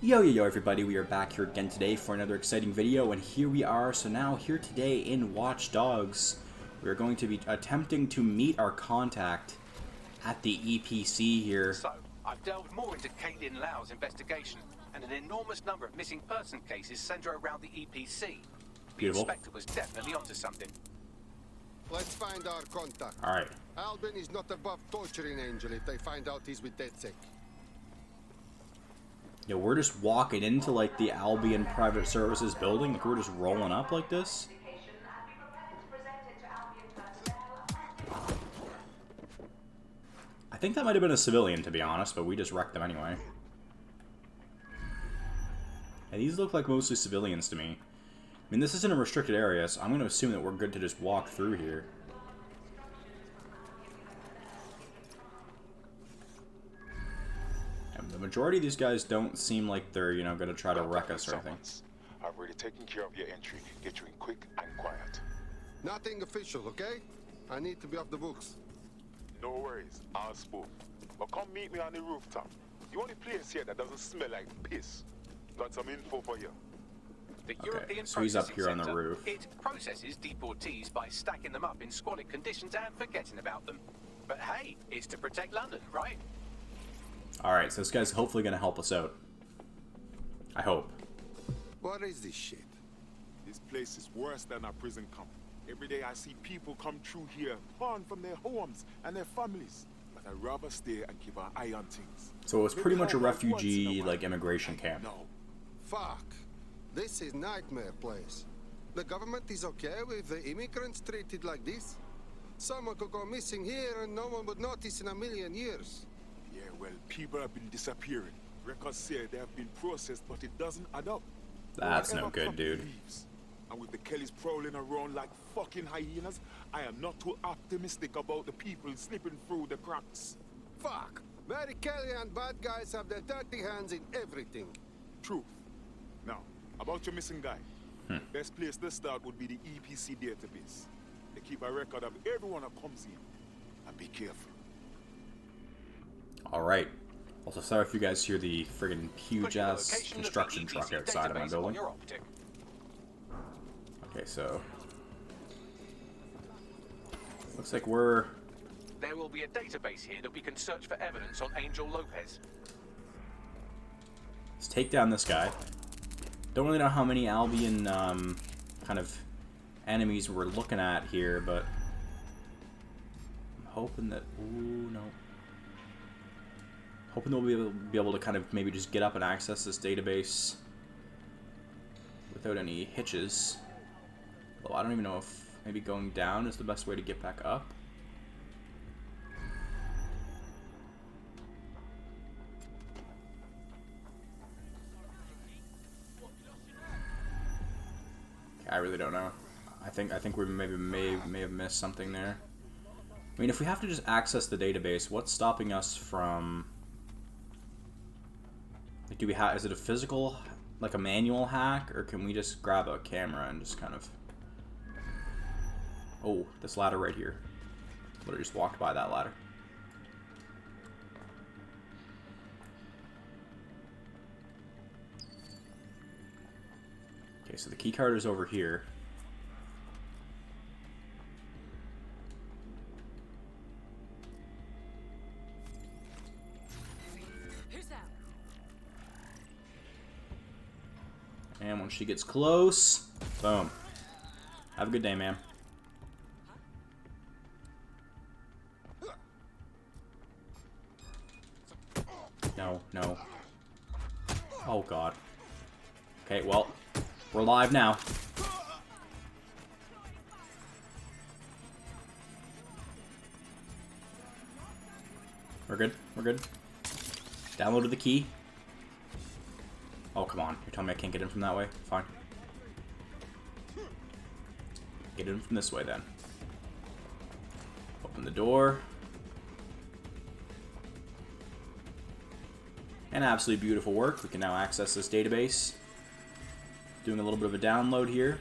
Yo everybody, we are back here again today for another exciting video, and here we are. So now here today in Watch Dogs, we are going to be attempting to meet our contact at the EPC here. So, I've delved more into Caitlin Lau's investigation, and an enormous number of missing person cases center around the EPC. The inspector was definitely onto something. Let's find our contact. Alright. Albin is not above torturing Angel if they find out he's with DedSec. Yo, we're just walking into like the Albion Private Services building. Like we're just rolling up like this. I think that might have been a civilian, to be honest, but we just wrecked them anyway. And these look like mostly civilians to me. I mean, this isn't a restricted area, so I'm going to assume that we're good to just walk through here. The majority of these guys don't seem like they're, you know, going to try to wreck us or anything. I've already taken care of your entry. Get you in quick and quiet. Nothing official, okay? I need to be off the books. No worries, I'll spook. But come meet me on the rooftop. The only place here that doesn't smell like piss. Got some info for you. The European so he's up here on the Processing roof. Center, it processes deportees by stacking them up in squalid conditions and forgetting about them. But hey, it's to protect London, right? Alright, so this guy's hopefully going to help us out. I hope. What is this shit? This place is worse than a prison camp. Every day I see people come through here, torn from their homes and their families. But I'd rather stay and keep an eye on things. So it was pretty much a refugee, like, immigration camp. No. Fuck. This is nightmare place. The government is okay with the immigrants treated like this? Someone could go missing here and no one would notice in a million years. Yeah, well, people have been disappearing. Records say they have been processed, but it doesn't add up. That's no Whatever good, company dude. leaves. And with the Kellys prowling around like fucking hyenas, I am not too optimistic about the people slipping through the cracks. Fuck. Mary Kelly and bad guys have their dirty hands in everything. Truth. Now, about your missing guy. Best place to start would be the EPC database. They keep a record of everyone that comes in. And be careful. Alright. Also, sorry if you guys hear the friggin' huge Put your ass location of the construction truck EPC outside of my database on building. your optic. Okay, so looks like we're... There will be a database here that we can search for evidence on Angel Lopez. Let's take down this guy. Don't really know how many Albion kind of enemies we're looking at here, but I'm hoping that... Ooh, no. Hoping that we'll be able to kind of maybe just get up and access this database without any hitches. Well, I don't even know if maybe going down is the best way to get back up. Okay, I really don't know. I think we maybe may have missed something there. I mean, if we have to just access the database, what's stopping us from... Like, do we have... Is it a physical, like a manual hack, or can we just grab a camera and just kind of... Oh, this ladder right here. Literally just walked by that ladder. Okay, so the key card is over here. And when she gets close, boom. Have a good day, ma'am. No, no. Oh, God. Okay, well, we're live now. We're good, we're good. Downloaded the key. Oh, come on. You're telling me I can't get in from that way? Fine. Get in from this way, then. Open the door. And absolutely beautiful work. We can now access this database. Doing a little bit of a download here.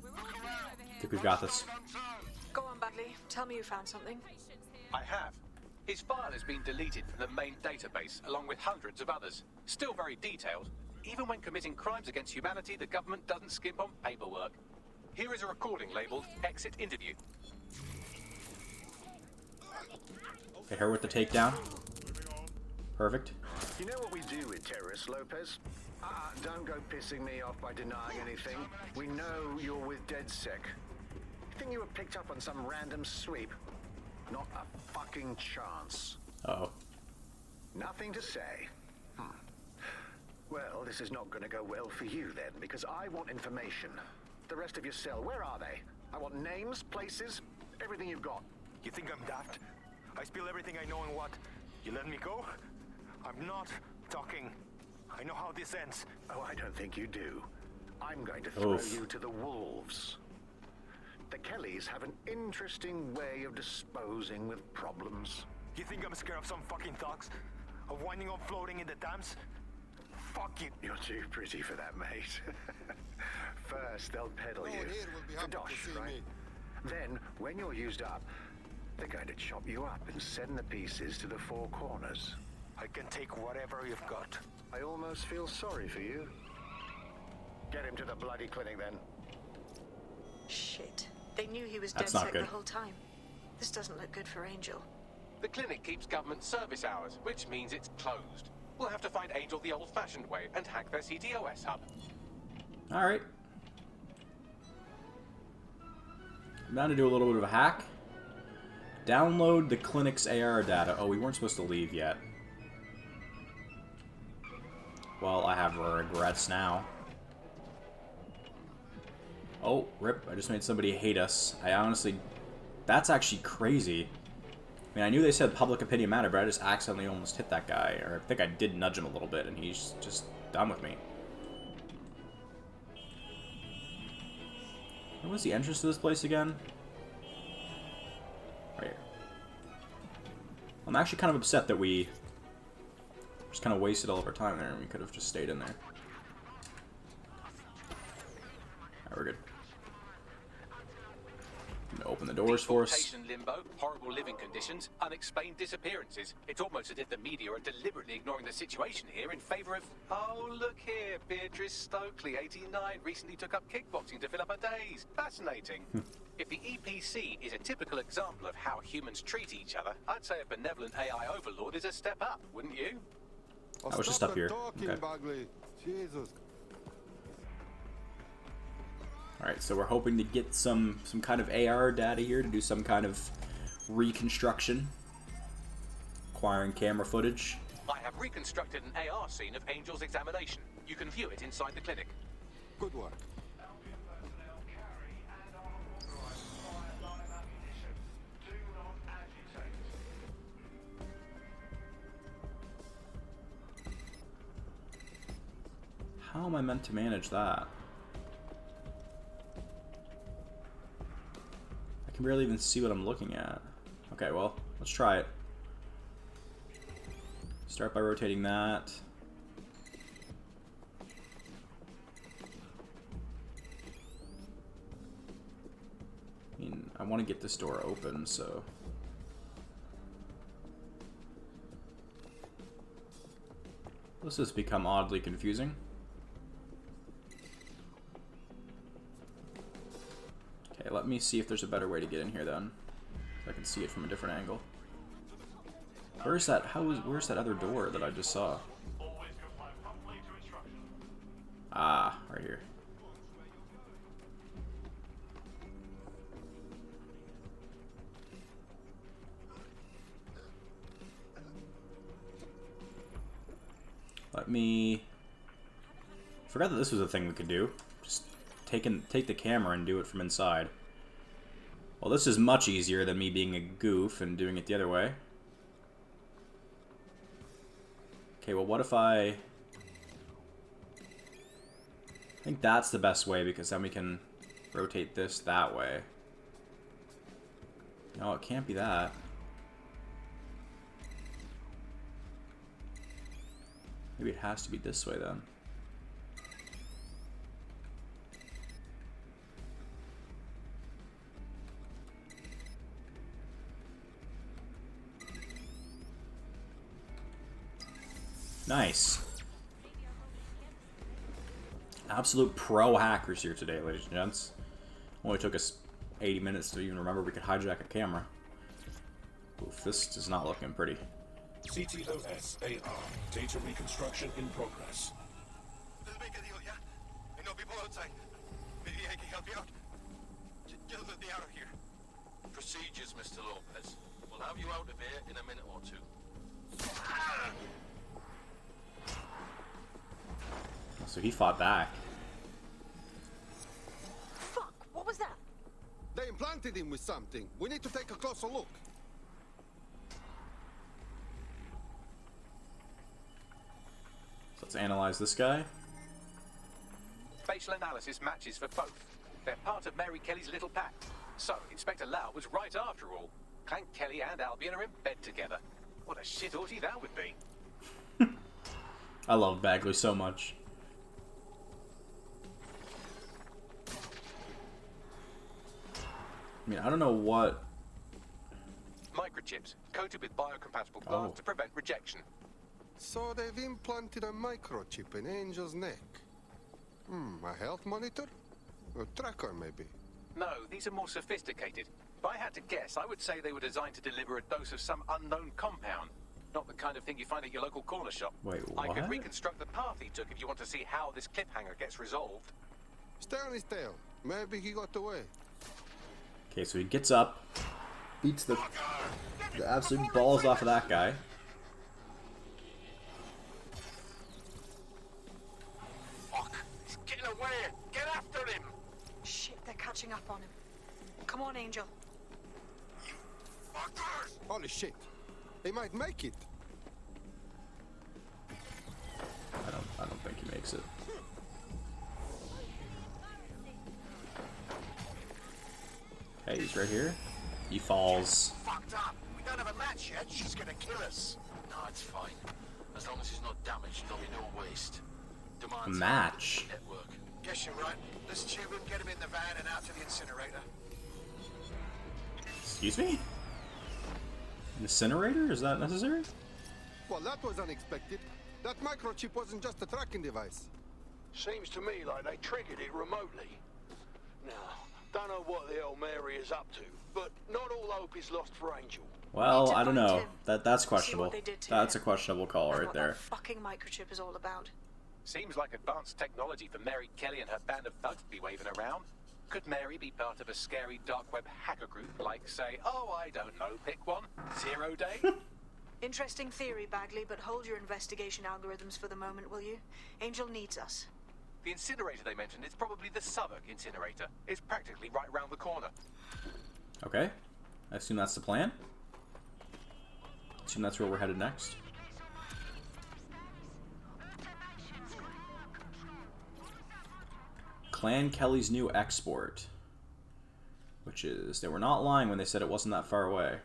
I think we've got this. Go on, Badley. Tell me you found something. I have. His file has been deleted from the main database, along with hundreds of others. Still very detailed. Even when committing crimes against humanity, the government doesn't skimp on paperwork. Here is a recording labeled Exit Interview. Hit her with the takedown. Perfect. You know what we do with terrorists, Lopez? Don't go pissing me off by denying anything. We know you're with DedSec. You think you were picked up on some random sweep? Not a fucking chance. Uh-oh. Nothing to say. Well, this is not going to go well for you then, because I want information. The rest of your cell, where are they? I want names, places, everything you've got. You think I'm daft? I spill everything I know and what? You let me go? I'm not talking. I know how this ends. Oh, I don't think you do. I'm going to throw Oof. you to the wolves. The Kellys have an interesting way of disposing with problems. You think I'm scared of some fucking thugs? Of winding up floating in the dams? Fuck you. You're too pretty for that, mate. First, they'll peddle No you. one here will be For happy to dosh, see right? me. Then, when you're used up, they're going to chop you up and send the pieces to the four corners. I can take whatever you've got. I almost feel sorry for you. Get him to the bloody clinic, then. Shit. They knew he was That's not DedSec good. the whole time. This doesn't look good for Angel. The clinic keeps government service hours, which means it's closed. We'll have to find Angel the old-fashioned way and hack their CTOS hub. Alright. I'm down to do a little bit of a hack. Download the clinic's AR data. Oh, we weren't supposed to leave yet. Well, I have regrets now. Oh, rip. I just made somebody hate us. I honestly... That's actually crazy. I mean, I knew they said public opinion mattered, but I just accidentally almost hit that guy. Or I think I did nudge him a little bit, and he's just done with me. Where was the entrance to this place again? Right here. I'm actually kind of upset that we just kind of wasted all of our time there, and we could have just stayed in there. Alright, we're good. Gonna open the doors for us. Deportation limbo, horrible living conditions, unexplained disappearances. It's almost as if the media are deliberately ignoring the situation here in favor of... Oh, look here, Beatrice Stokely, 89, recently took up kickboxing to fill up her days. Fascinating. If the EPC is a typical example of how humans treat each other, I'd say a benevolent AI overlord is a step up, wouldn't you? Oh, I was just stop up the here. talking, Okay. Bagley. Jesus. Alright, so we're hoping to get some kind of AR data here to do some kind of reconstruction. Acquiring camera footage. I have reconstructed an AR scene of Angel's examination. You can view it inside the clinic. Good work. How am I meant to manage that? I can barely even see what I'm looking at. Okay, well, let's try it. Start by rotating that. I mean, I want to get this door open, so... This has become oddly confusing. Okay, let me see if there's a better way to get in here then. So I can see it from a different angle. Where's that? Where's that other door that I just saw? Ah, right here. Let me... Forgot that this was a thing we could do. Just take the camera and do it from inside. Well, this is much easier than me being a goof and doing it the other way. Okay, well, what if I think that's the best way, because then we can rotate this that way. No, it can't be that. Maybe it has to be this way then. Nice. Absolute pro hackers here today, ladies and gents. Only took us 80 minutes to even remember we could hijack a camera. Oof, this is not looking pretty. CTOS AR. Data reconstruction in progress. Let's make a deal, yeah? I know people outside. Maybe I can help you out. Just let me out of here. Procedures, Mr. Lopez. We'll have you out of here in a minute or two. So he fought back. Fuck, what was that? They implanted him with something. We need to take a closer look. So let's analyze this guy. Facial analysis matches for both. They're part of Mary Kelly's little pack. So, Inspector Lau was right after all. Clank Kelly and Albion are in bed together. What a shit orgy that would be. I love Bagley so much. I mean, I don't know what... Microchips, coated with biocompatible glass to prevent rejection. So they've implanted a microchip in Angel's neck. A health monitor? A tracker, maybe? No, these are more sophisticated. If I had to guess, I would say they were designed to deliver a dose of some unknown compound. Not the kind of thing you find at your local corner shop. Wait, I could what? reconstruct the path he took if you want to see how this cliffhanger gets resolved. Stay on his tail. Maybe he got away. Okay, so he gets up, beats the absolute balls off of that guy. Fuck! He's getting away! Get after him! Shit, they're catching up on him. Come on, Angel. Fuckers! Holy shit. He might make it. I don't think he makes it. Okay, he's right here. He falls. Fucked up! We don't have a match yet. She's gonna kill us. No, it's fine. As long as he's not damaged, there'll be no waste. A Demands match. network. Guess you're right. Let's tube him, get him in the van and out to the incinerator. Excuse me? Incinerator? Is that necessary? Well, that was unexpected. That microchip wasn't just a tracking device. Seems to me like they triggered it remotely. Now, don't know what the hell Mary is up to, but not all hope is lost for Angel. Well, Need to I don't find know. him. That's See questionable. what they did to That's a him. questionable call And right what there. that fucking microchip is all about. Seems like advanced technology for Mary Kelly and her band of thugs to be waving around. Could Mary be part of a scary dark web hacker group like, say, oh, I don't know, pick one, 0 Day? Interesting theory, Bagley, but hold your investigation algorithms for the moment, will you? Angel needs us. The incinerator they mentioned is probably the Southwark incinerator. It's practically right round the corner. Okay. I assume that's the plan. Assume that's where we're headed next. Clan Kelly's new export. Which is, they were not lying when they said it wasn't that far away.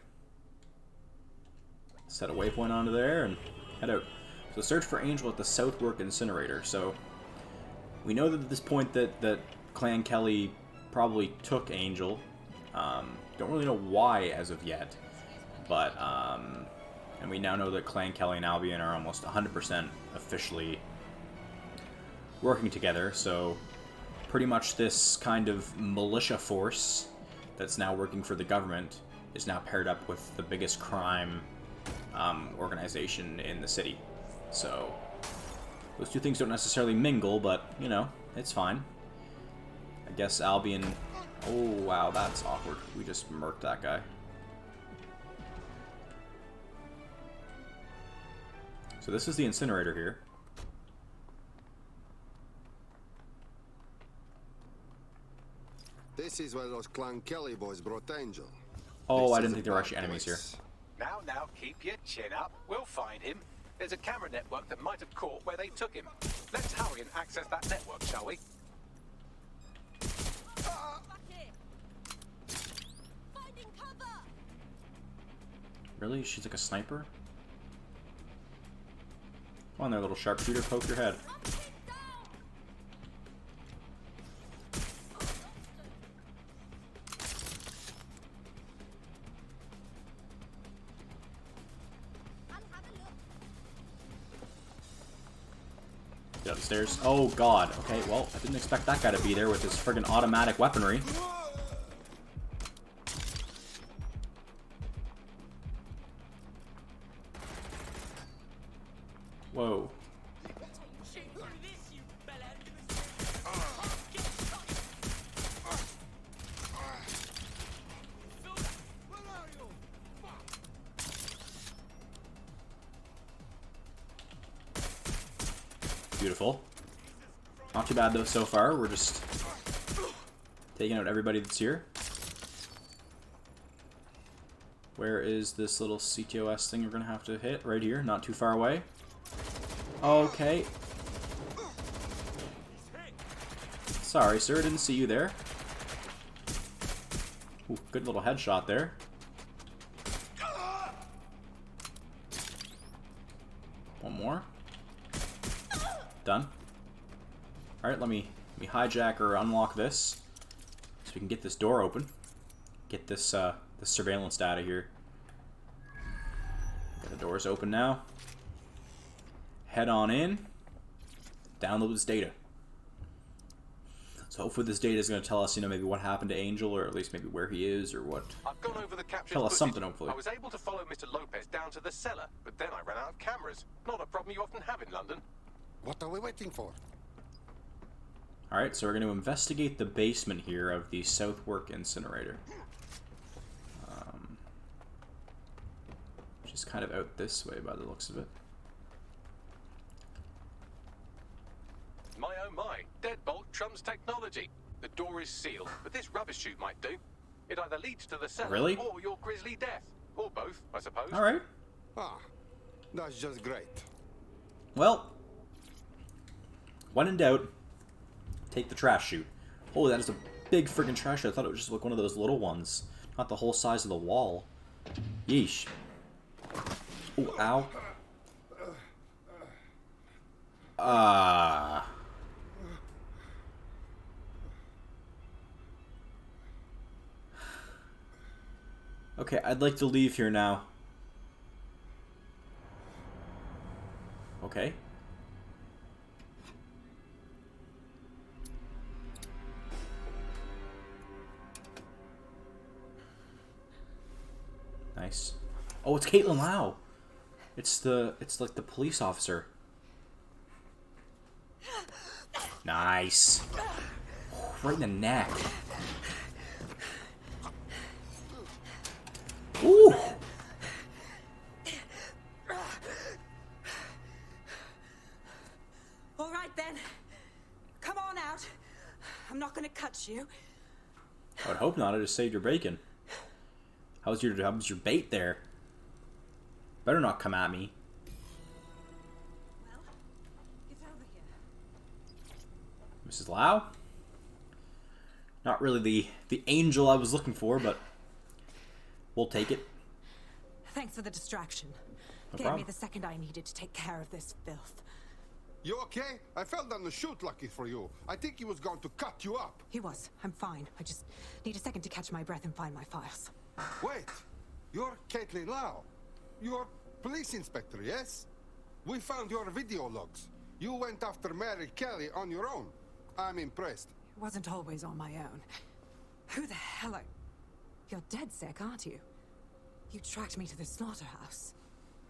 Set a waypoint onto there and head out. So search for Angel at the Southwark incinerator. So we know that at this point that Clan Kelly probably took Angel. Don't really know why as of yet. But, and we now know that Clan Kelly and Albion are almost 100% officially working together. So pretty much this kind of militia force that's now working for the government is now paired up with the biggest crime organization in the city. So those two things don't necessarily mingle, but you know, it's fine. I guess Albion... Oh wow, that's awkward. We just murked that guy. So this is the incinerator here. This is where those Clan Kelly boys brought Angel. Oh, This I is didn't a think there were bad actually enemies here. place. Now, keep your chin up. We'll find him. There's a camera network that might have caught where they took him. Let's hurry and access that network, shall we? Really? She's like a sniper? Come on there, little sharpshooter, poke your head. Get up the stairs. Oh god. Okay, well, I didn't expect that guy to be there with his friggin' automatic weaponry. Whoa. Beautiful. Not too bad though so far. We're just taking out everybody that's here. Where is this little CTOS thing we're gonna have to hit? Right here, not too far away. Okay. Sorry, sir, didn't see you there. Ooh, good little headshot there. One more. Done. Alright, let me hijack or unlock this so we can get this door open. Get this this surveillance data here. Got the doors open now. Head on in. Download this data. So hopefully this data is going to tell us, you know, maybe what happened to Angel, or at least maybe where he is, or what. I've gone over the captured Tell us footage. something, hopefully. I was able to follow Mr. Lopez down to the cellar, but then I ran out of cameras. Not a problem you often have in London. What are we waiting for? Alright, so we're going to investigate the basement here of the Southwark incinerator. Which is kind of out this way by the looks of it. My oh my, deadbolt trumps technology. The door is sealed, but this rubbish chute might do. It either leads to the cellar Really? or your grisly death. Or both, I suppose. Alright. Ah, that's just great. Well, when in doubt, take the trash chute. Oh, that is a big friggin' trash chute. I thought it was just like one of those little ones. Not the whole size of the wall. Yeesh. Oh, ow. Okay, I'd like to leave here now. Okay. Nice. Oh, it's Caitlin Lau. It's like the police officer. Nice. Right in the neck. Ooh. All right then. Come on out. I'm not gonna cut you. I would hope not. I just saved your bacon. How's your bait there? Better not come at me. Well, get over here. Mrs. Lau? Not really the angel I was looking for, but we'll take it. Thanks for the distraction. No Gave problem. me the second I needed to take care of this filth. You okay? I fell down the chute, lucky for you. I think he was going to cut you up. He was. I'm fine. I just need a second to catch my breath and find my files. Wait, you're Caitlin Lau. You're police inspector, yes? We found your video logs. You went after Mary Kelly on your own. I'm impressed. It wasn't always on my own. Who the hell are... You're dead sick, aren't you? You tracked me to the slaughterhouse.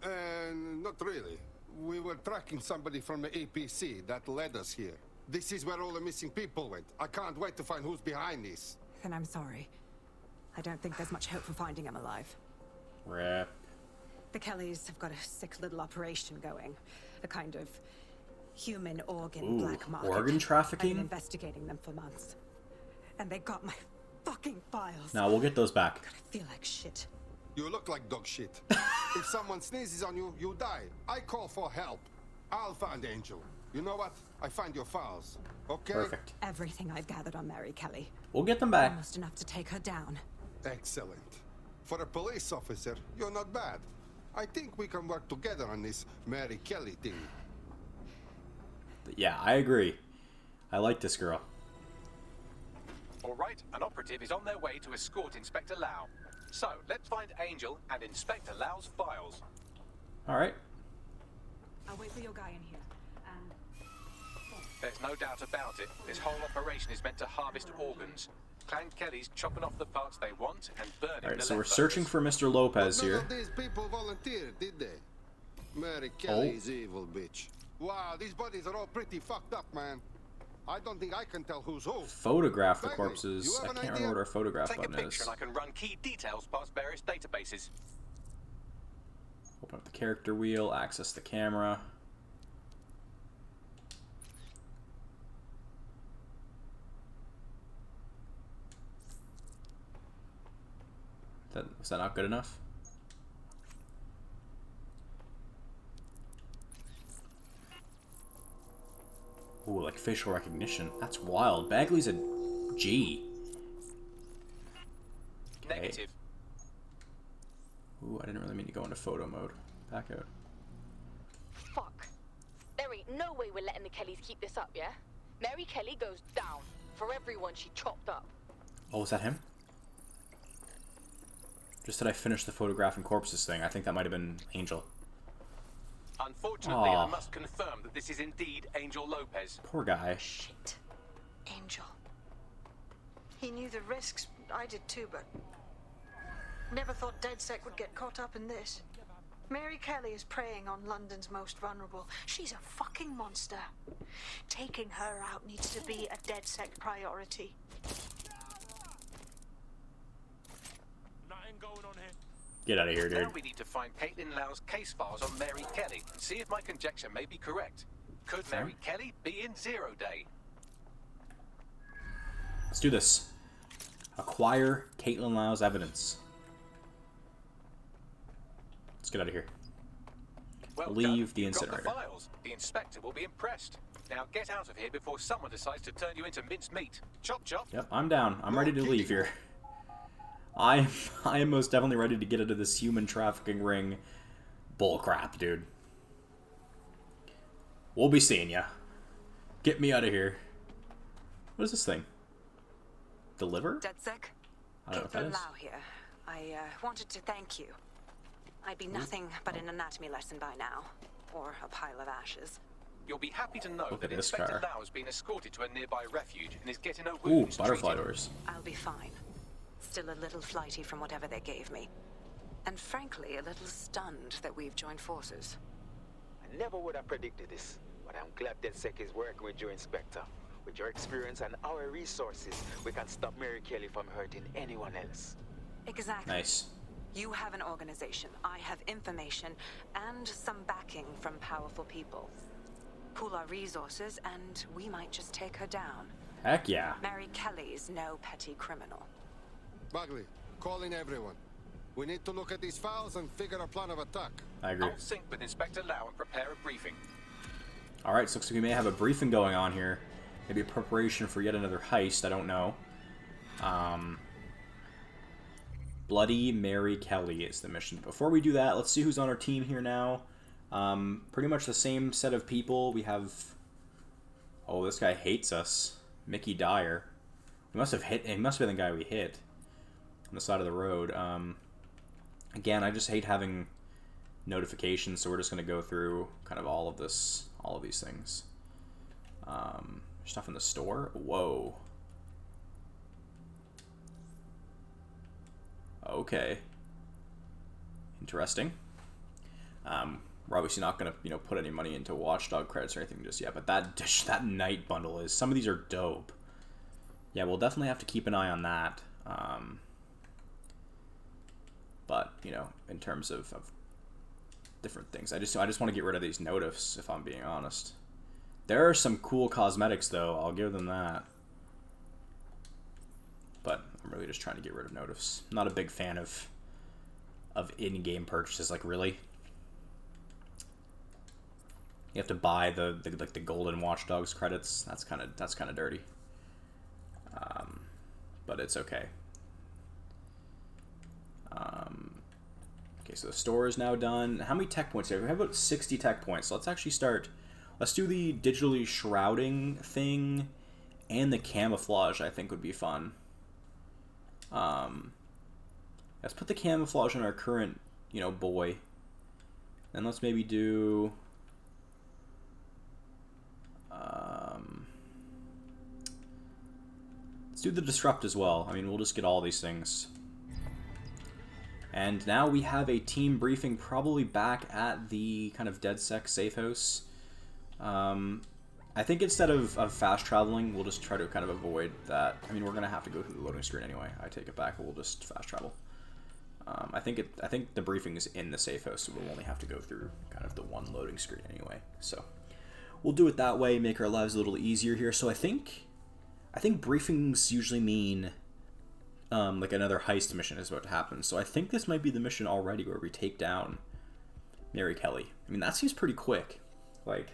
Not really. We were tracking somebody from the APC that led us here. This is where all the missing people went. I can't wait to find who's behind this. Then I'm sorry. I don't think there's much hope for finding him alive. Rip. The Kellys have got a sick little operation going. A kind of human organ black market. Organ trafficking? I've been investigating them for months. And they got my fucking files. Now we'll get those back. God, I feel like shit. You look like dog shit. If someone sneezes on you, you die. I call for help. I'll find Angel. You know what? I find your files. Okay? Perfect. Everything I've gathered on Mary Kelly. We'll get them back. Almost enough to take her down. Excellent. For a police officer, you're not bad. I think we can work together on this Mary Kelly thing. Yeah, I agree. I like this girl. All right, an operative is on their way to escort Inspector Lau. So, let's find Angel and Inspector Lau's files. All right. I'll wait for your guy in here. And There's no doubt about it. This whole operation is meant to harvest organs. Clan Kelly's chopping off the parts they want and burning the Alright, leftovers. so we're searching for Mr. Lopez None here. of these people volunteered, did they? Mary Kelly's evil bitch. Wow, these bodies are all pretty fucked up, man. I don't think I can tell who's who. Photograph the Bagley, corpses. you I have an can't idea? remember what our photograph Take a button picture is. and I can run key details past various databases. Open up the character wheel, access the camera. Was that not good enough? Ooh, like facial recognition. That's wild. Bagley's a G. Okay. Negative. Ooh, I didn't really mean to go into photo mode. Back out. Fuck. There ain't no way we're letting the Kellys keep this up, yeah? Mary Kelly goes down for everyone she chopped up. Oh, was that him? Just that I finished the photographing corpses thing. I think that might have been Angel. Unfortunately, Aw. I must confirm that this is indeed Angel Lopez. Poor guy. Shit. Angel. He knew the risks. I did too, but never thought DedSec would get caught up in this. Mary Kelly is preying on London's most vulnerable. She's a fucking monster. Taking her out needs to be a DedSec priority. Nothing going on here. Get out of here, dude. Now we need to find Caitlin Lau's case files on Mary Kelly and see if my conjecture may be correct. Could Mary Kelly be in Zero Day? Let's do this. Acquire Caitlin Lau's evidence. Let's get out of here. Well Leave done. the You've got incinerator. the files. The inspector will be impressed. Now get out of here before someone decides to turn you into minced meat. Chop chop. Yep, I'm down. I'm ready to leave here. I am most definitely ready to get into this human trafficking ring bullcrap, dude. We'll be seeing ya. Get me out of here. What is this thing? Deliver? DedSec? I don't know what that Caitlin is. Lau here. I wanted to thank you. I'd be nothing but an anatomy lesson by now. Or a pile of ashes. You'll be happy to know Look that at this Inspector car. Lau has been escorted to a nearby refuge and is getting her Ooh, wounds butterfly treated. doors. I'll be fine. Still a little flighty from whatever they gave me. And frankly, a little stunned that we've joined forces. I never would have predicted this, but I'm glad DedSec is working with you, Inspector. With your experience and our resources, we can stop Mary Kelly from hurting anyone else. Exactly. Nice. You have an organization, I have information, and some backing from powerful people. Pool our resources, and we might just take her down. Heck yeah. Mary Kelly's no petty criminal. Bagley, calling everyone. We need to look at these files and figure a plan of attack. I agree. I'll sync with Inspector Lau and prepare a briefing. Alright, so looks like we may have a briefing going on here. Maybe a preparation for yet another heist, I don't know. Bloody Mary Kelly is the mission. Before we do that, let's see who's on our team here now. Pretty much the same set of people. We have... Oh, this guy hates us. Mickey Dyer. He must have been the guy we hit on the side of the road. Again, I just hate having notifications, so we're just going to go through kind of all of these things. Stuff in the store? Whoa. Okay. Interesting. We're obviously not going to, put any money into Watchdog credits or anything just yet, but that night bundle is... Some of these are dope. Yeah, we'll definitely have to keep an eye on that. But, in terms of different things, I just want to get rid of these notifs, if I'm being honest. There are some cool cosmetics, though. I'll give them that. But I'm really just trying to get rid of notifs. I'm not a big fan of in-game purchases. Like, really? You have to buy the golden Watch Dogs credits. That's kind of dirty. But it's okay. Okay, so the store is now done. How many tech points do we have? About 60 tech points. So let's actually start. Let's do the digitally shrouding thing and the camouflage, I think would be fun. Let's put the camouflage on our current, boy. And let's maybe do... do the disrupt as well. I mean, we'll just get all these things. And now we have a team briefing probably back at the kind of DedSec safe house. I think instead of fast traveling, we'll just try to kind of avoid that. I mean, we're going to have to go through the loading screen anyway. I take it back. We'll just fast travel. I think the briefing is in the safe house, so we'll only have to go through kind of the one loading screen anyway. So we'll do it that way, make our lives a little easier here. So I think briefings usually mean like another heist mission is about to happen. So I think this might be the mission already where we take down Mary Kelly. I mean, that seems pretty quick. Like,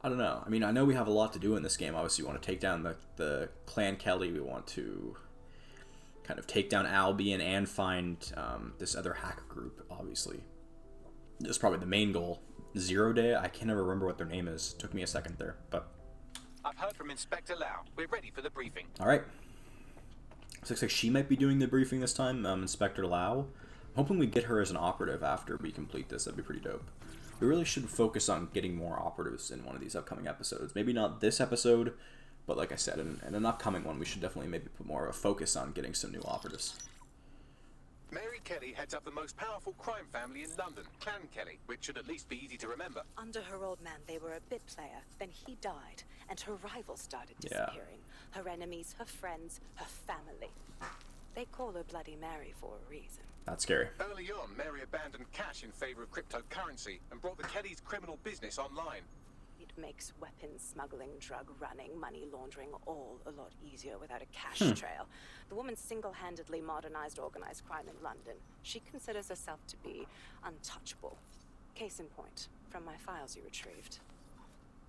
I don't know. I mean, I know we have a lot to do in this game. Obviously, we want to take down the Clan Kelly. We want to kind of take down Albion and find this other hacker group, obviously. This is probably the main goal. Zero Day, I can never remember what their name is. Took me a second there, but... I've heard from Inspector Lau. We're ready for the briefing. Alright. Looks like she might be doing the briefing this time, Inspector Lau. I'm hoping we get her as an operative after we complete this. That'd be pretty dope. We really should focus on getting more operatives in one of these upcoming episodes. Maybe not this episode, but like I said, in an upcoming one, we should definitely maybe put more of a focus on getting some new operatives. Mary Kelly heads up the most powerful crime family in London, Clan Kelly, which should at least be easy to remember. Under her old man, they were a bit player. Then he died, and her rivals started disappearing. Yeah. Her enemies, her friends, her family. They call her Bloody Mary for a reason. That's scary. Early on, Mary abandoned cash in favor of cryptocurrency and brought the Kellys' criminal business online. It makes weapons smuggling, drug running, money laundering all a lot easier without a cash trail. The woman single-handedly modernized organized crime in London. She considers herself to be untouchable. Case in point, from my files you retrieved.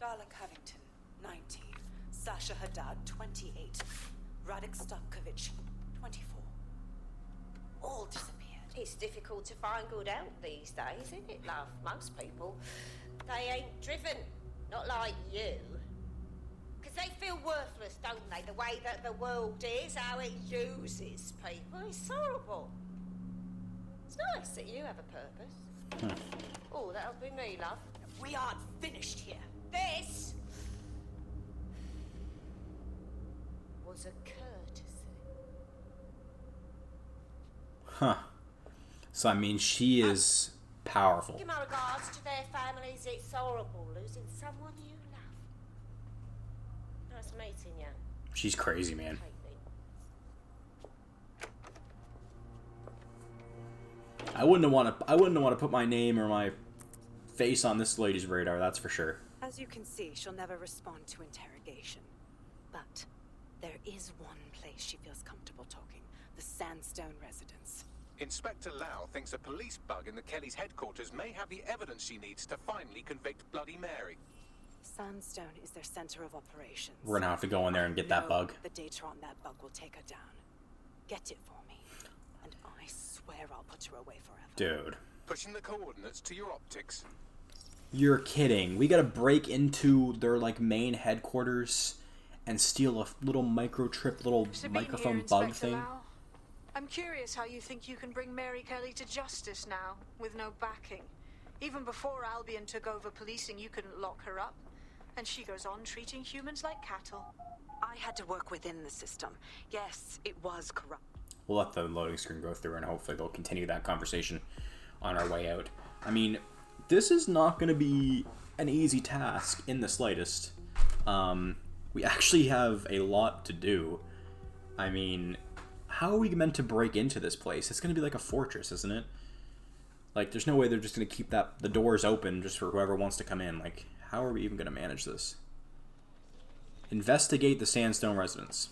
Darla Covington, 19. Sasha Haddad, 28. Radek Stavkovich, 24. All disappeared. It's difficult to find good help these days, isn't it, love? Most people, they ain't driven. Not like you. Because they feel worthless, don't they? The way that the world is, how it uses people. It's horrible. It's nice that you have a purpose. Oh, that'll be me, love. We aren't finished here. This was a courtesy. Huh. So, I mean, she is powerful. Give my regards to their families. It's horrible losing someone you love. Nice meeting you. She's crazy, man. I wouldn't want to put my name or my face on this lady's radar, that's for sure. As you can see, she'll never respond to interrogation. But there is one place she feels comfortable talking. The Sandstone residence. Inspector Lau thinks a police bug in the Kellys' headquarters may have the evidence she needs to finally convict Bloody Mary. Sandstone is their center of operations. We're gonna have to go in there and get that bug. The data on that bug will take her down. Get it for me, and I swear I'll put her away forever. Dude. Pushing the coordinates to your optics. You're kidding. We gotta break into their, like, main headquarters and steal a little microchip, little microphone bug thing. Lau. I'm curious how you think you can bring Mary Kelly to justice now, with no backing. Even before Albion took over policing, you couldn't lock her up. And she goes on treating humans like cattle. I had to work within the system. Yes, it was corrupt. We'll let the loading screen go through and hopefully they'll continue that conversation on our way out. I mean, this is not going to be an easy task in the slightest. We actually have a lot to do. I mean, how are we meant to break into this place? It's going to be like a fortress, isn't it? Like, there's no way they're just going to keep the doors open just for whoever wants to come in. Like, how are we even going to manage this? Investigate the Sandstone residence.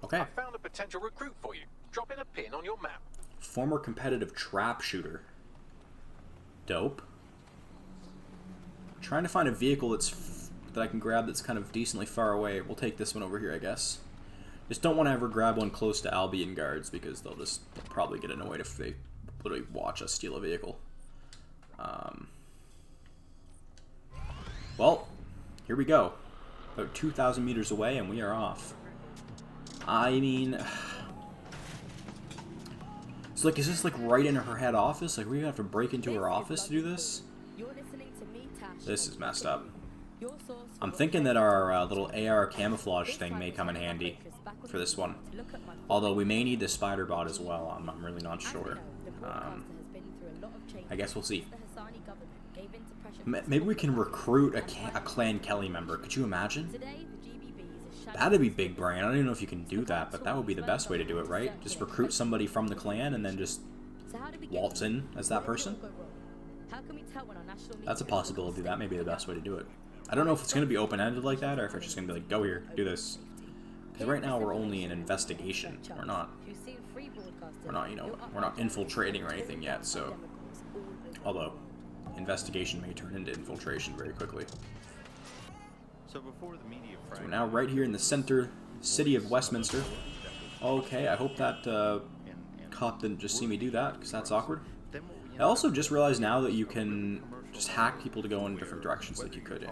Okay. I found a potential recruit for you. Drop in a pin on your map. Former competitive trap shooter. Dope. Trying to find a vehicle that I can grab that's kind of decently far away. We'll take this one over here, I guess. Just don't want to ever grab one close to Albion guards because they'll probably get annoyed if they literally watch us steal a vehicle. Well, here we go. About 2,000 meters away and we are off. I mean, so like, is this like right in her head office? Like, we have to break into her office to do this? This is messed up. I'm thinking that our little AR camouflage thing may come in handy for this one. Although we may need the spider bot as well. I'm really not sure. I guess we'll see. Maybe we can recruit a Clan Kelly member. Could you imagine? That'd be big brain. I don't even know if you can do that, but that would be the best way to do it, right? Just recruit somebody from the clan and then just waltz in as that person. That's a possibility. That may be the best way to do it. I don't know if it's going to be open-ended like that, or if it's just going to be like, go here, do this. Because right now we're only in investigation. We're not, you know, we're not infiltrating or anything yet, so... Although, investigation may turn into infiltration very quickly. So we're now right here in the center city of Westminster. Okay, I hope that cop didn't just see me do that, because that's awkward. I also just realized now that you can just hack people to go in different directions like you could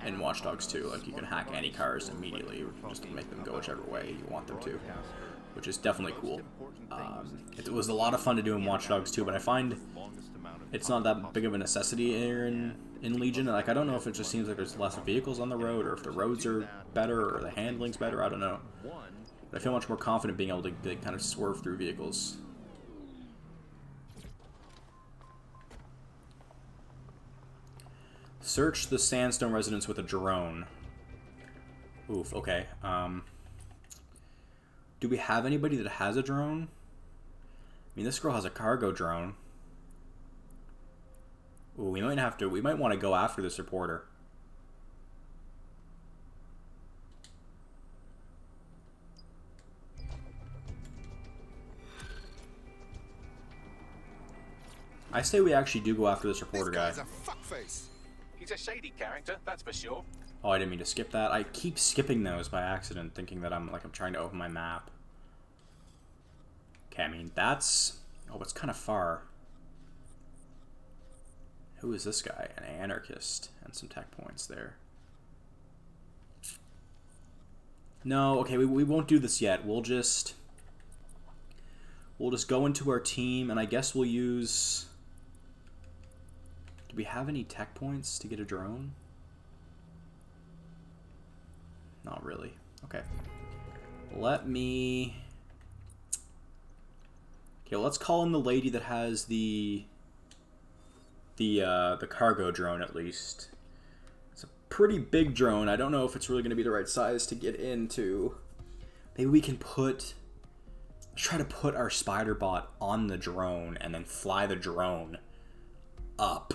in Watch Dogs 2. Like, you can hack any cars immediately, just to make them go whichever way you want them to, which is definitely cool. It was a lot of fun to do in Watch Dogs 2, but I find it's not that big of a necessity here in Legion. Like, I don't know if it just seems like there's less vehicles on the road, or if the roads are better, or the handling's better, I don't know. But I feel much more confident being able to kind of swerve through vehicles. Search the Sandstone residence with a drone. Oof, okay. Do we have anybody that has a drone? I mean, this girl has a cargo drone. Ooh, we might want to go after this reporter. I say we actually do go after this reporter guy. This guy's a fuckface. He's a shady character, that's for sure. Oh, I didn't mean to skip that. I keep skipping those by accident, thinking that I'm trying to open my map. Okay, I mean, that's... Oh, it's kind of far. Who is this guy? An anarchist. And some tech points there. No, okay, we won't do this yet. We'll just go into our team, and I guess we'll use... Do we have any tech points to get a drone? Not really. Okay. Let me... Okay, well, let's call in the lady that has the cargo drone, at least. It's a pretty big drone. I don't know if it's really going to be the right size to get into. Maybe we can let's try to put our spider bot on the drone and then fly the drone up.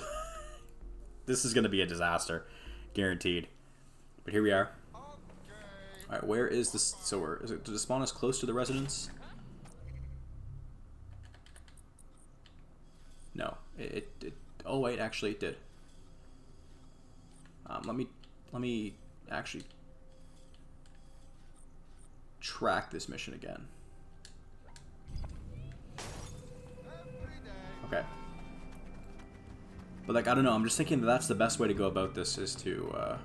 This is going to be a disaster. Guaranteed. But here we are. Alright, where is this? So does it spawn us close to the residence? No. Oh wait, actually it did. Let me actually track this mission again. Okay. But like, I don't know, I'm just thinking that that's the best way to go about this, is to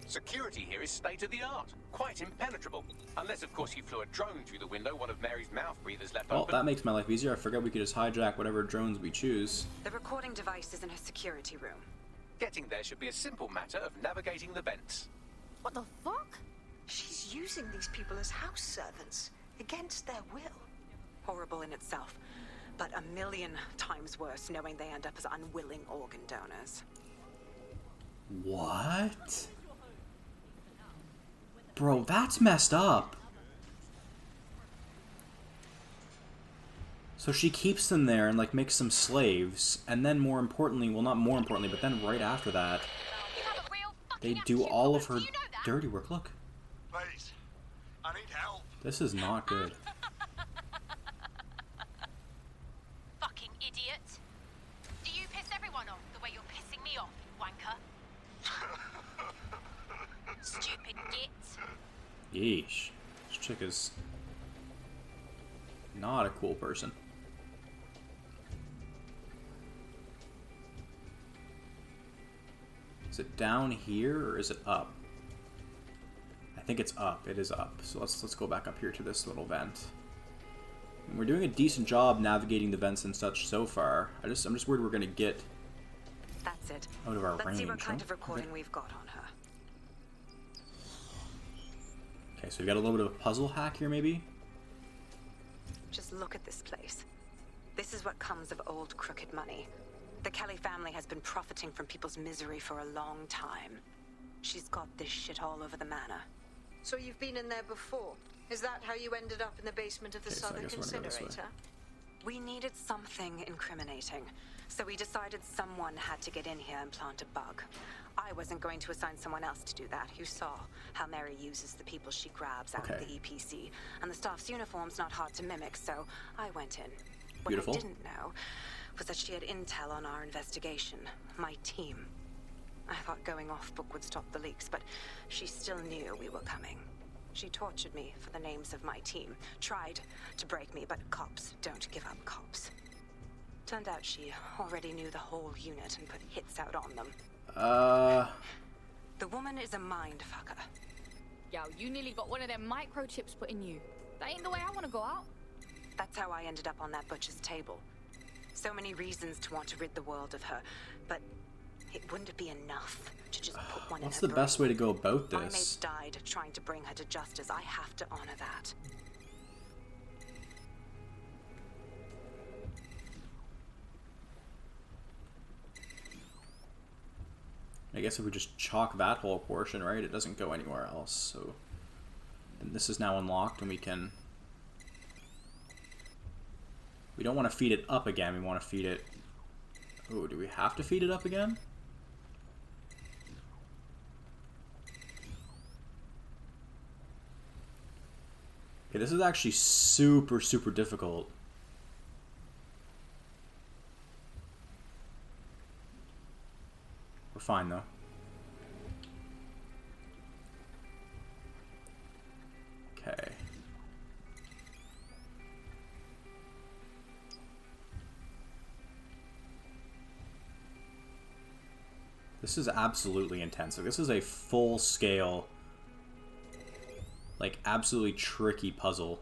Security here is state-of-the-art, quite impenetrable. Unless, of course, you flew a drone through the window one of Mary's mouth breathers left well, open. that makes my life easier. I forgot we could just hijack whatever drones we choose. The recording device is in her security room. Getting there should be a simple matter of navigating the vents. What the fuck? She's using these people as house servants, against their will. Horrible in itself, but a million times worse knowing they end up as unwilling organ donors. What? Bro, that's messed up. So she keeps them there and like makes them slaves, and then more importantly, well, not more importantly, but then right after that, they do all of her dirty work. Look. Please, I need help. This is not good. Fucking idiot. Do you piss everyone off the way you're pissing me off, wanker? Stupid git. Yeesh. This chick is not a cool person. Is it down here or is it up? I think it's up. It is up. So let's go back up here to this little vent. And we're doing a decent job navigating the vents and such so far. I'm just worried we're gonna get That's it. Out of our Let's see what range, kind huh? of recording Okay. we've got on her. Okay, so we got a little bit of a puzzle hack here, maybe? Just look at this place. This is what comes of old crooked money. The Kelly family has been profiting from people's misery for a long time. She's got this shit all over the manor. So you've been in there before? Is that how you ended up in the basement of the Okay, so I Southern guess we're gonna go this way. Incinerator? We needed something incriminating, so we decided someone had to get in here and plant a bug. I wasn't going to assign someone else to do that. You saw how Mary uses the people she grabs out of Okay. the EPC, and the staff's uniform's not hard to mimic, so I went in. Beautiful. What I didn't know was that she had intel on our investigation, my team. I thought going off book would stop the leaks, but she still knew we were coming. She tortured me for the names of my team, tried to break me, but cops don't give up cops. Turned out she already knew the whole unit and put hits out on them. The woman is a mind fucker. Yo, you nearly got one of them microchips put in you. That ain't the way I want to go out. That's how I ended up on that butcher's table. So many reasons to want to rid the world of her, but it wouldn't be enough to just put one What's in her the best way to go about brain. My mates this? died trying to bring her to justice. I have to honor that. I guess if we just chalk that whole portion, right, it doesn't go anywhere else. So, and this is now unlocked, and we can. We don't want to feed it up again. We want to feed it. Oh, do we have to feed it up again? Okay, this is actually super, super difficult. We're fine though. Okay. This is absolutely intense. Like, this is a full-scale, like, absolutely tricky puzzle.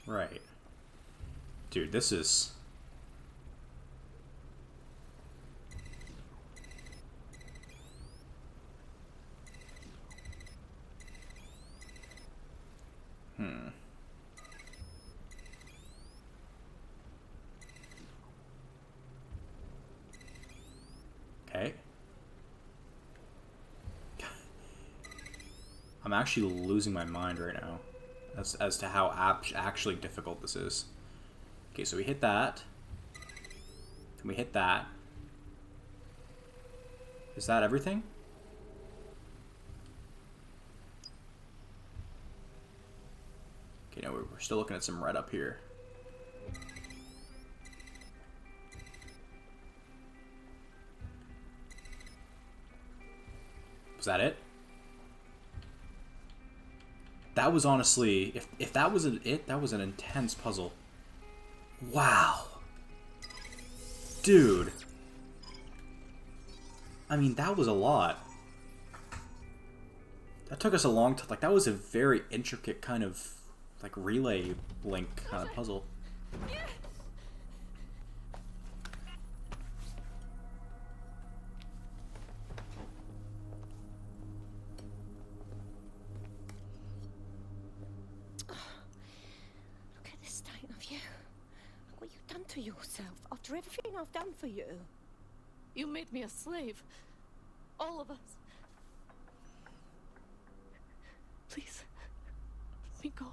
Right. Dude, this is... Okay. I'm actually losing my mind right now as to how actually difficult this is. Okay, so we hit that. Can we hit that? Is that everything? Okay, no, we're still looking at some red up here. Was that it? That was honestly, if that was it, that was an intense puzzle. Wow. Dude. I mean, that was a lot. That took us a long time. Like, that was a very intricate kind of, like, relay link kind of puzzle. Look at the state of you. Look what you've done to yourself after everything I've done for you. You made me a slave. All of us. Please, let me go.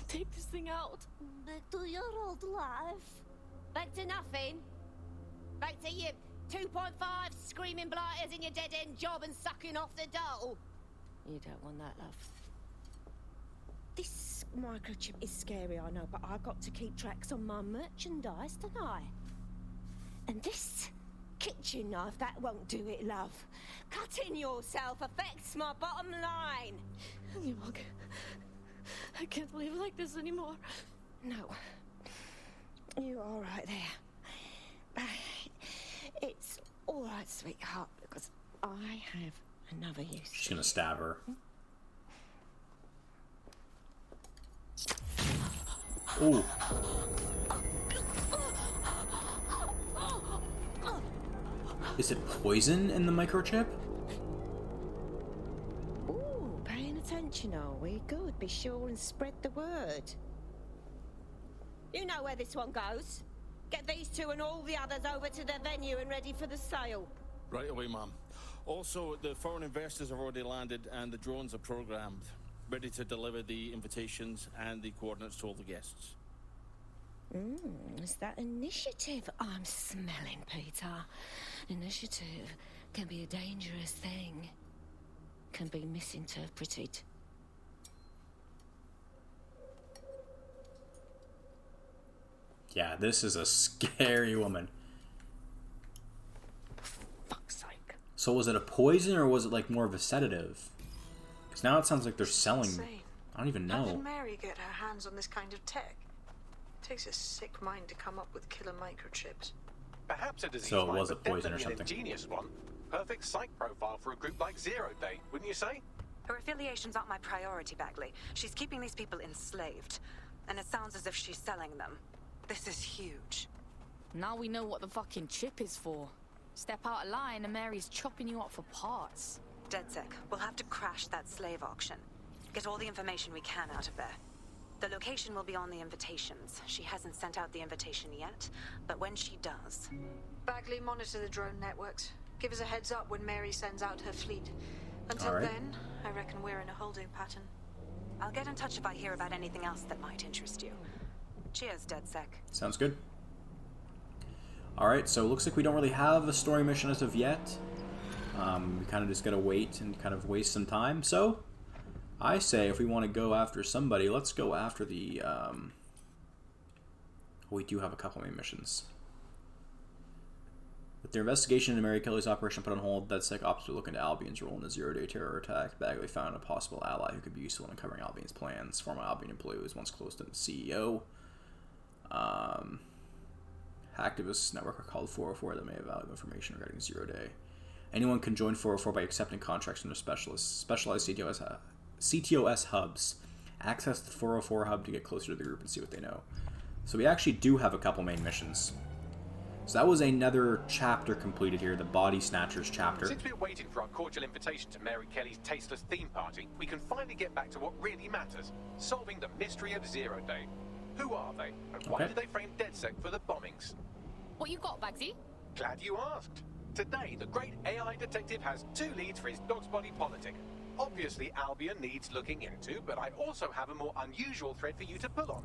Take this thing out. Back to your old life. Back to nothing. Back to you 2.5 screaming blighters in your dead-end job and sucking off the dole. You don't want that, love. This microchip is scary, I know, but I've got to keep tracks on my merchandise, don't I? And this kitchen knife, that won't do it, love. Cutting yourself affects my bottom line. Look, I can't live like this anymore. No. You're all right there. It's all right, sweetheart, because I have another use. She's gonna stab her. Ooh. Is it poison in the microchip? Ooh, paying attention, are we? Good. Be sure and spread the word. You know where this one goes. Get these two and all the others over to their venue and ready for the sale. Right away, ma'am. Also, the foreign investors have already landed and the drones are programmed, ready to deliver the invitations and the coordinates to all the guests. Is that initiative I'm smelling, Peter? Initiative can be a dangerous thing. Can be misinterpreted. Yeah, this is a scary woman. Fuck's sake. So was it a poison or was it like more of a sedative? Because now it sounds like they're selling. Insane. I don't even How did know. Mary get her hands on this kind of tech? It takes a sick mind to come up with killer microchips. Perhaps a disease So it might, was a but poison or definitely something. an ingenious one. Perfect psych profile for a group like Zero Day, wouldn't you say? Her affiliations aren't my priority, Bagley. She's keeping these people enslaved. And it sounds as if she's selling them. This is huge. Now we know what the fucking chip is for. Step out of line and Mary's chopping you up for parts. DedSec, we'll have to crash that slave auction. Get all the information we can out of there. The location will be on the invitations. She hasn't sent out the invitation yet, but when she does... Bagley, monitor the drone networks. Give us a heads up when Mary sends out her fleet. Until All right. then, I reckon we're in a holding pattern. I'll get in touch if I hear about anything else that might interest you. Cheers, DedSec. Sounds good. Alright, so it looks like we don't really have a story mission as of yet. We kind of just gotta wait and kind of waste some time. So, I say if we want to go after somebody, let's go after the... we do have a couple main missions. With their investigation into Mary Kelly's operation put on hold, DedSec ops to look into Albion's role in the zero-day terror attack. Bagley found a possible ally who could be useful in uncovering Albion's plans. Former Albion employee was once close to the CEO. Hacktivists network are called 404 that may have valuable information regarding Zero Day. Anyone can join 404 by accepting contracts from their specialized CTOS hubs. Access the 404 hub to get closer to the group and see what they know. So we actually do have a couple main missions. So that was another chapter completed here, the Body Snatchers chapter. Since we're waiting for our cordial invitation to Mary Kelly's tasteless theme party, we can finally get back to what really matters, solving the mystery of Zero Day. Who are they, and why Okay. did they frame DedSec for the bombings? What you got, Bagsy? Glad you asked. Today, the great AI detective has 2 leads for his dog's body politic. Obviously, Albion needs looking into, but I also have a more unusual thread for you to pull on.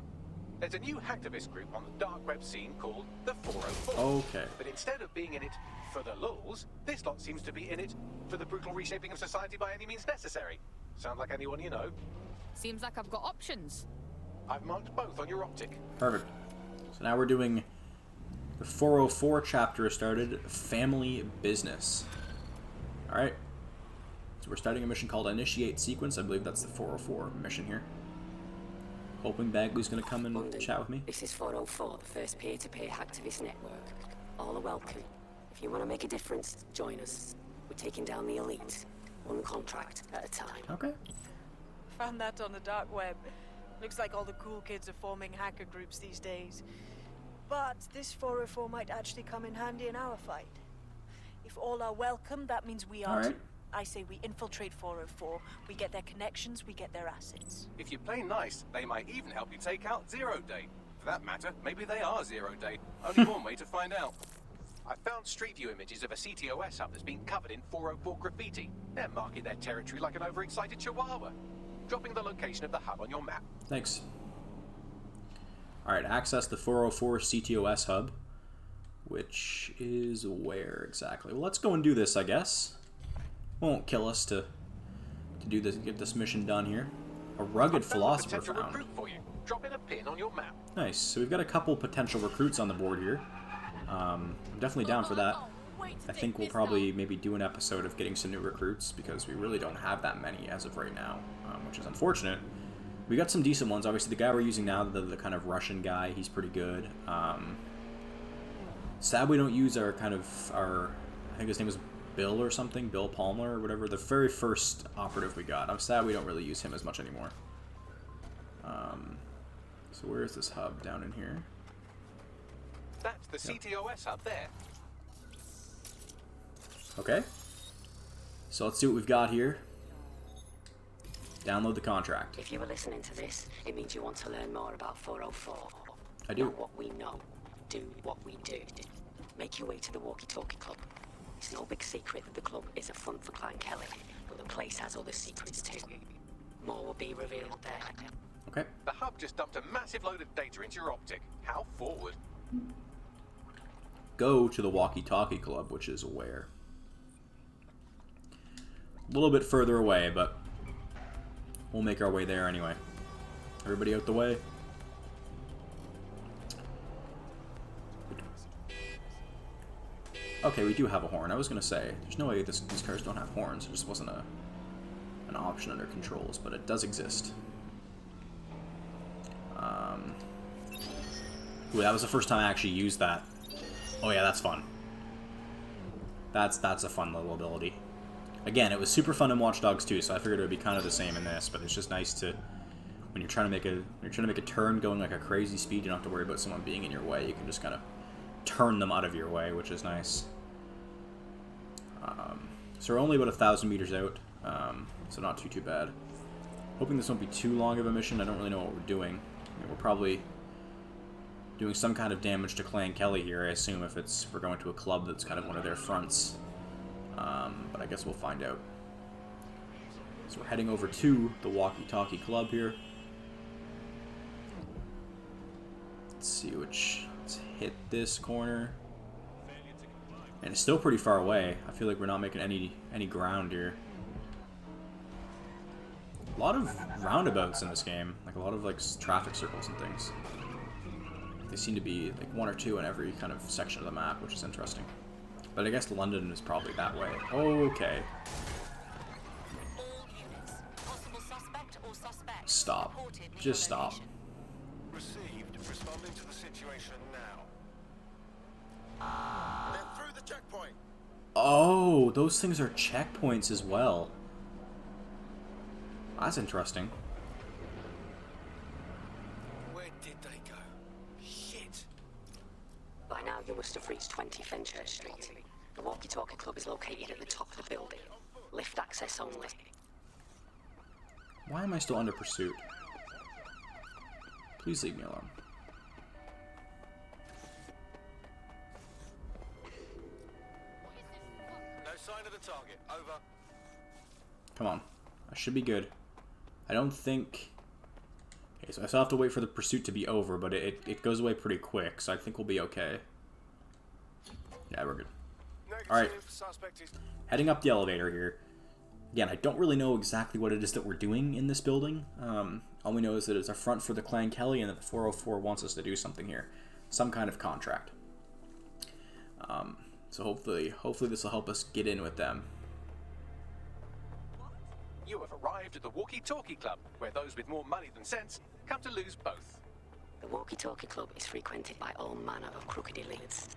There's a new hacktivist group on the dark web scene called the 404. Okay. But instead of being in it for the lulz, this lot seems to be in it for the brutal reshaping of society by any means necessary. Sound like anyone you know? Seems like I've got options. I've marked both on your optic. Perfect. So now we're doing the 404 chapter started, Family Business. Alright. So we're starting a mission called Initiate Sequence. I believe that's the 404 mission here. Hoping Bagley's going to come and London. chat with me. This is 404, the first peer-to-peer hacktivist network. All are welcome. If you want to make a difference, join us. We're taking down the elite, one contract at a time. Okay. Found that on the dark web. Looks like all the cool kids are forming hacker groups these days. But this 404 might actually come in handy in our fight. If all are welcome, that means we are All right. too. I say we infiltrate 404, we get their connections, we get their assets. If you play nice, they might even help you take out Zero Day. For that matter, maybe they are Zero Day. Only one way to find out. I found Street View images of a CTOS hub that's been covered in 404 graffiti. They're marking their territory like an overexcited chihuahua. Dropping the location of the hub on your map. Thanks. Alright, access the 404 CTOS hub. Which is where exactly? Well, let's go and do this, I guess. Won't kill us to do this, get this mission done here. A rugged philosopher Potential found. recruit for you. Drop in a pin on your map. Nice. So we've got a couple potential recruits on the board here. I'm definitely down for that. I think we'll probably maybe do an episode of getting some new recruits because we really don't have that many as of right now, which is unfortunate. We got some decent ones. Obviously, the guy we're using now, the kind of Russian guy, he's pretty good. Sad we don't use our I think his name was Bill or something, Bill Palmer or whatever, the very first operative we got. I'm sad we don't really use him as much anymore. So where is this hub? Down in here? That's the CTOS hub there. Okay. So let's see what we've got here. Download the contract. If you were listening to this, it means you want to learn more about 404. I do. Know what we know. Do what we do. Make your way to the Walkie Talkie Club. It's no big secret that the club is a front for Clan Kelly, but the place has other secrets too. More will be revealed there. Okay. The hub just dumped a massive load of data into your optic. How forward? Go to the Walkie Talkie Club, which is where? A little bit further away, but we'll make our way there anyway. Everybody out the way. Okay, we do have a horn. I was gonna say, there's no way these cars don't have horns. It just wasn't an option under controls, but it does exist. Ooh, that was the first time I actually used that. Oh yeah, that's fun. That's a fun little ability. Again, it was super fun in Watch Dogs 2, so I figured it would be kind of the same in this. But it's just nice to, when you're trying to make a turn going like a crazy speed, you don't have to worry about someone being in your way. You can just kind of turn them out of your way, which is nice. So we're only about 1,000 meters out, so not too bad. Hoping this won't be too long of a mission. I don't really know what we're doing. I mean, we're probably doing some kind of damage to Clan Kelly here, I assume, if we're going to a club that's kind of one of their fronts. But I guess we'll find out. So we're heading over to the Walkie Talkie Club here. Let's see let's hit this corner. And it's still pretty far away. I feel like we're not making any ground here. A lot of roundabouts in this game, like a lot of like traffic circles and things. They seem to be like one or two in every kind of section of the map, which is interesting. But I guess London is probably that way. Okay. Stop. Just stop. Received. Responding to the situation now. They're through the checkpoint. Oh, those things are checkpoints as well. That's interesting. Where did they go? Shit. By now, you must have reached 20 Fenchurch Street. The Walkie Talkie Club is located at the top of the building. Lift access only. Why am I still under pursuit? Please leave me alone. No sign of the target. Over. Come on. I should be good. I don't think... Okay, so I still have to wait for the pursuit to be over, but it goes away pretty quick, so I think we'll be okay. Yeah, we're good. Alright. Heading up the elevator here. Again, I don't really know exactly what it is that we're doing in this building. All we know is that it's a front for the Clan Kelly and that the 404 wants us to do something here. Some kind of contract. So hopefully this will help us get in with them. You have arrived at the Walkie Talkie Club, where those with more money than sense come to lose both. The Walkie Talkie Club is frequented by all manner of crooked elites,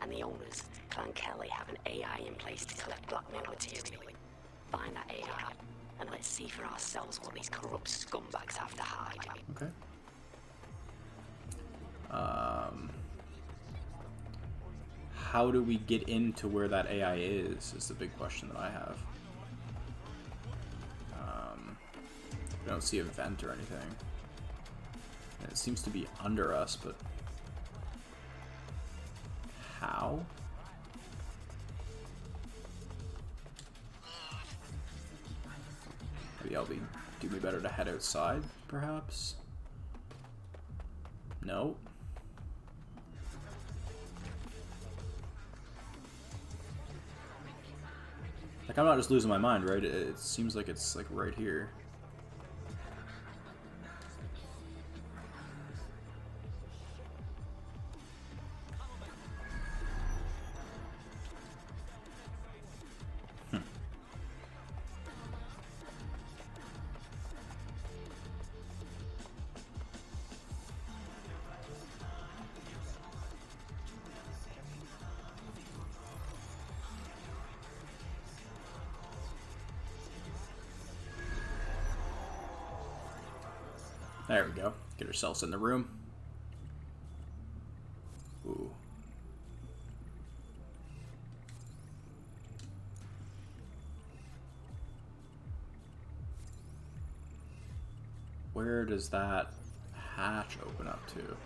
and the owners, Clan Kelly, have an AI in place to collect blackmail material. Find that AI, and let's see for ourselves what these corrupt scumbags have to hide. Okay. How do we get into where that AI is the big question that I have. I don't see a vent or anything. And it seems to be under us, but how? Maybe do me better to head outside, perhaps? No. Like, I'm not just losing my mind, right? It seems like it's like right here. There we go. Get ourselves in the room. Ooh. Where does that hatch open up to?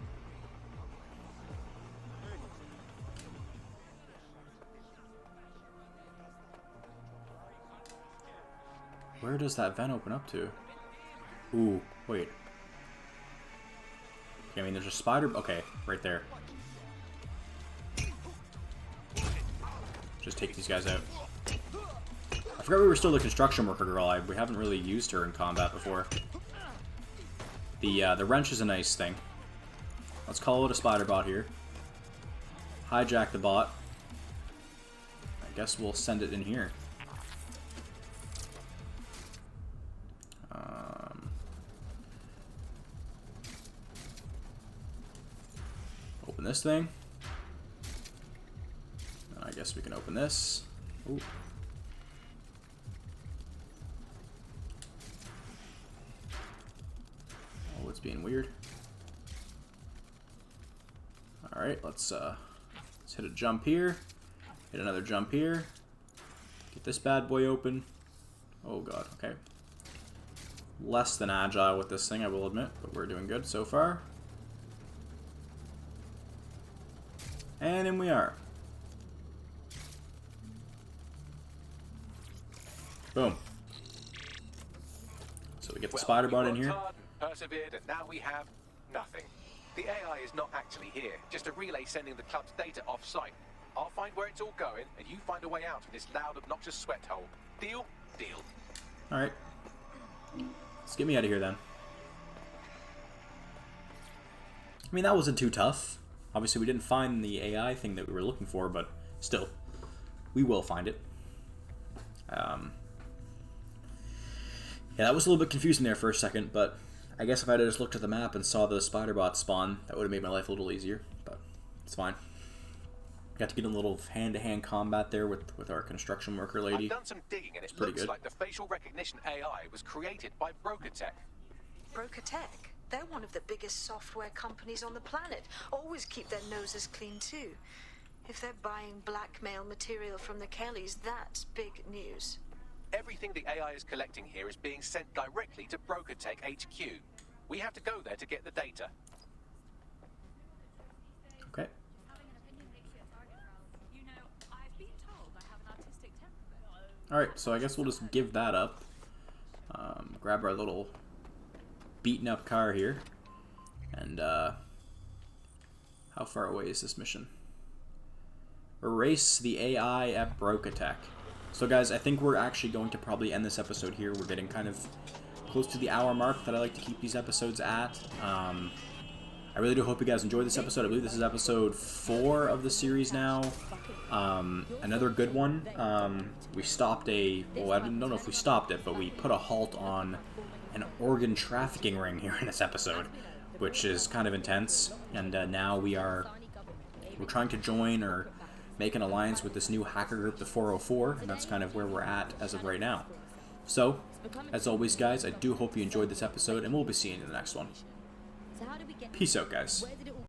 Where does that vent open up to? Ooh, wait. Okay, I mean, there's a spider. Okay, right there. Just take these guys out. I forgot we were still the construction worker girl. We haven't really used her in combat before. The wrench is a nice thing. Let's call it a spider bot here. Hijack the bot. I guess we'll send it in here. Open this thing. I guess we can open this. Ooh. Oh, it's being weird. Alright, let's hit a jump here. Hit another jump here. Get this bad boy open. Oh god, okay. Less than agile with this thing, I will admit, but we're doing good so far. And in we are. Boom. So we get the spider bot in here. Persevered, and now we have nothing. The AI is not actually here, just a relay sending the club's data off-site. I'll find where it's all going, and you find a way out of this loud, obnoxious sweat hole. Deal? Deal. Alright. Let's get me out of here then. I mean, that wasn't too tough. Obviously, we didn't find the AI thing that we were looking for, but still, we will find it. Yeah, that was a little bit confusing there for a second, but I guess if I had just looked at the map and saw the spider bot spawn, that would have made my life a little easier, but it's fine. Got to get in a little hand-to-hand combat there with our construction worker lady. I've done some digging, and it pretty looks good. like the facial recognition AI was created by Brokertech. Brokertech? They're one of the biggest software companies on the planet. Always keep their noses clean, too. If they're buying blackmail material from the Kellys, that's big news. Everything the AI is collecting here is being sent directly to Brokertech HQ. We have to go there to get the data. Okay. Alright, so I guess we'll just give that up. Grab our little beaten up car here. And, how far away is this mission? Erase the AI at Brokertech. So guys, I think we're actually going to probably end this episode here. We're getting kind of close to the hour mark that I like to keep these episodes at. I really do hope you guys enjoyed this episode. I believe this is episode 4 of the series now. Another good one. We stopped well, I don't know if we stopped it, but we put a halt on an organ trafficking ring here in this episode, which is kind of intense. And now we're trying to join or make an alliance with this new hacker group, the 404, and that's kind of where we're at as of right now. So, as always, guys, I do hope you enjoyed this episode, and we'll be seeing you in the next one. Peace out, guys.